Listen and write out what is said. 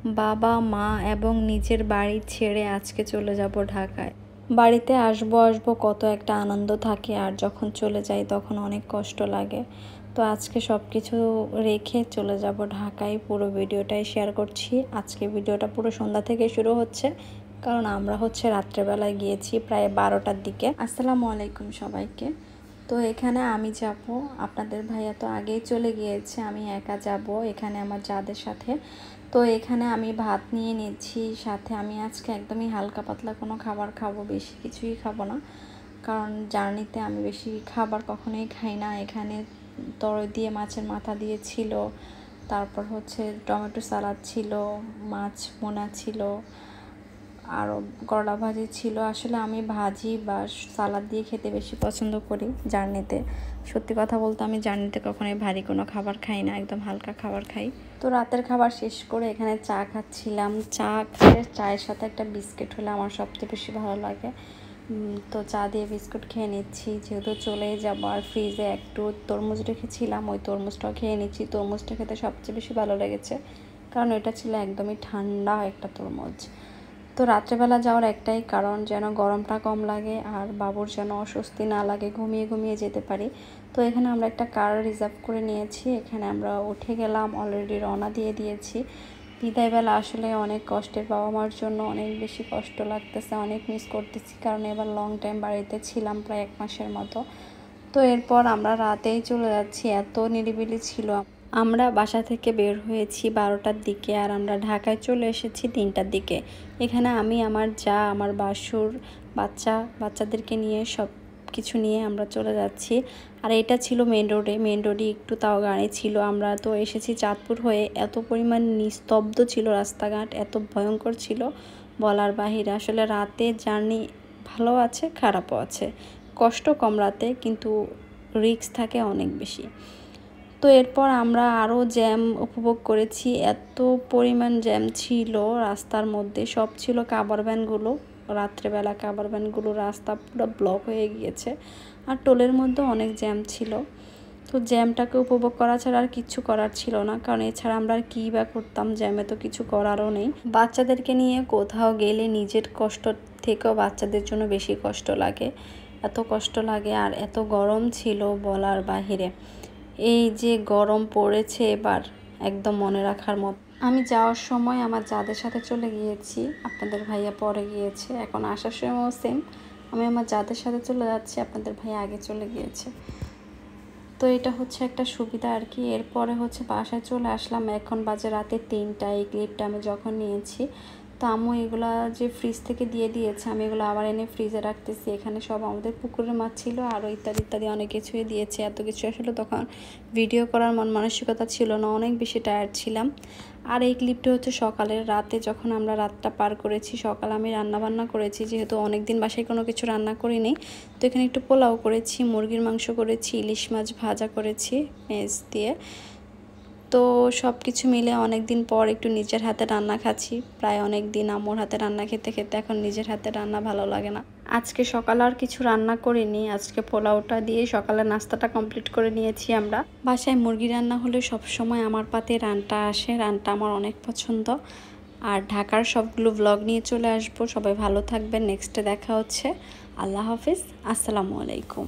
বাবা মা এবং নিজের বাড়ি ছেড়ে আজকে চলে যাব ঢাকায়। বাড়িতে আসবো আসবো কত একটা আনন্দ থাকে, আর যখন চলে যাই তখন অনেক কষ্ট লাগে। তো আজকে সব কিছু রেখে চলে যাব ঢাকায়। পুরো ভিডিওটাই শেয়ার করছি। আজকে ভিডিওটা পুরো সন্ধ্যা থেকে শুরু হচ্ছে, কারণ আমরা রাত্রেবেলায় গিয়েছি প্রায় 12টার দিকে। আসসালামু আলাইকুম সবাইকে। তো এখানে আমি যাব, আপনাদের ভাইয়া তো আগেই চলে গিয়েছে, আমি একা যাব এখানে আমার যাদের সাথে। তো এখানে আমি ভাত নিয়ে নিচ্ছি, সাথে আমি আজকে একদমই হালকা পাতলা কোনো খাবার খাবো, বেশি কিছুই খাবো না, কারণ জার্নিতে আমি বেশি খাবার কখনোই খাই না। এখানে তরই দিয়ে মাছের মাথা দিয়ে ছিল, তারপর টমেটো সালাদ ছিল, মাছ মোনা ছিল, আরও করলা ভাজি ছিল। আসলে আমি ভাজি বা সালাদ দিয়ে খেতে বেশি পছন্দ করি জার্নিতে। সত্যি কথা বলতে আমি জার্নিতে কখনোই ভারী কোনো খাবার খাই না, একদম হালকা খাবার খাই। তো রাতের খাবার শেষ করে এখানে চা খাচ্ছিলাম। চা খেয়ে চায়ের সাথে একটা বিস্কিট হলে আমার সবচেয়ে বেশি ভালো লাগে। তো চা দিয়ে বিস্কুট খেয়ে নিচ্ছি, যেহেতু চলেই যাব। আর ফ্রিজে একটু তরমুজ রেখেছিলাম, ওই তরমুজটাও খেয়ে নিচ্ছি। তরমুজটা খেতে সবচেয়ে বেশি ভালো লেগেছে, কারণ এটা ছিল একদমই ঠান্ডা একটা তরমুজ। তো রাত্রেবেলা যাওয়ার একটাই কারণ, যেন গরমটা কম লাগে আর বাবুর যেন অস্বস্তি না লাগে, ঘুমিয়ে ঘুমিয়ে যেতে পারি। তো এখানে আমরা একটা কার রিজার্ভ করে নিয়েছি, এখানে আমরা উঠে গেলাম, অলরেডি রওনা দিয়ে দিয়েছি। বিদায়বেলা আসলে অনেক কষ্টের, বাবা মার জন্য অনেক বেশি কষ্ট লাগতেছে, অনেক মিস করতেছি, কারণ এবার লং টাইম বাড়িতে ছিলাম প্রায় 1 মাসের মতো। তো এরপর আমরা রাতেই চলে যাচ্ছি, এত নিরিবিলি ছিল। আমরা বাসা থেকে বের হয়েছি 12টার দিকে, আর আমরা ঢাকায় চলে এসেছি 3টার দিকে। এখানে আমি, আমার যা, আমার বাসুর, বাচ্চাদেরকে নিয়ে সব কিছু নিয়ে আমরা চলে যাচ্ছি। আর এটা ছিল মেন রোডে একটু তাও গাড়ি ছিল। আমরা তো এসেছি চাঁদপুর হয়ে, এত পরিমাণ নিস্তব্ধ ছিল রাস্তাঘাট, এত ভয়ঙ্কর ছিল বলার বাহিরে। আসলে রাতে জার্নি ভালো আছে, খারাপও আছে। কষ্ট কম রাতে, কিন্তু রিস্ক থাকে অনেক বেশি। তো এরপর আমরা আরও জ্যাম উপভোগ করেছি, এত পরিমাণ জ্যাম ছিল রাস্তার মধ্যে। সব ছিল কাভার ভ্যানগুলো, রাত্রেবেলা কাভার ভ্যানগুলো রাস্তা পুরো ব্লক হয়ে গিয়েছে, আর টোলের মধ্যে অনেক জ্যাম ছিল। তো জ্যামটাকে উপভোগ করা ছাড়া আর কিছু করার ছিল না, কারণ এছাড়া আমরা আর কী বা করতাম, জ্যামে তো কিছু করারও নেই। বাচ্চাদেরকে নিয়ে কোথাও গেলে নিজের কষ্ট থেকেও বাচ্চাদের জন্য বেশি কষ্ট লাগে, এত কষ্ট লাগে। আর এত গরম ছিল বলার বাহিরে। এই যে গরম পড়েছে এবার, একদম মনে রাখার মতো। আমি যাওয়ার সময় আমার যাদের সাথে চলে গিয়েছি, আপনাদের ভাইয়া পরে গিয়েছে। এখন আসার সময়ও সেম, আমি আমার যাদের সাথে চলে যাচ্ছি, আপনাদের ভাইয়া আগে চলে গিয়েছে। তো এটা একটা সুবিধা আর কি। এরপরে বাসায় চলে আসলাম, এখন বাজে রাতে 3টা। এই ক্লিপটা আমি যখন নিয়েছি, তো আম্মু এগুলা যে ফ্রিজ থেকে দিয়ে দিয়েছে, আমি এগুলো আবার এনে ফ্রিজে রাখতেছি। এখানে সব আমাদের পুকুরের মাছ ছিল, আরও ইত্যাদি ইত্যাদি অনেক কিছুই দিয়েছে। এত কিছু আসলে তখন ভিডিও করার মন মানসিকতা ছিল না, অনেক বেশি টায়ার্ড ছিলাম। আর এই ক্লিপটা সকালের, রাতে যখন আমরা রাতটা পার করেছি। সকালে আমি রান্নাবান্না করেছি, যেহেতু অনেক দিন বাসায় কোনো কিছু রান্না করিনি। তো এখানে একটু পোলাও করেছি, মুরগির মাংস করেছি, ইলিশ মাছ ভাজা করেছি পেঁয়াজ দিয়ে। তো সব কিছু মিলে অনেক দিন পর একটু নিজের হাতে রান্না খাচ্ছি। প্রায় অনেক দিন আম্মুর হাতে রান্না খেতে খেতে এখন নিজের হাতে রান্না ভালো লাগে না। আজকে সকালে আর কিছু রান্না করিনি, আজকে পোলাওটা দিয়ে সকালে নাস্তাটা কমপ্লিট করে নিয়েছি আমরা। বাসায় মুরগি রান্না হলে সবসময় আমার পাতে রানটা আসে, রানটা আমার অনেক পছন্দ। আর ঢাকার সবগুলো ব্লগ নিয়ে চলে আসবো। সবাই ভালো থাকবেন, নেক্সটে দেখা হচ্ছে। আল্লাহ হাফিজ, আসসালামু আলাইকুম।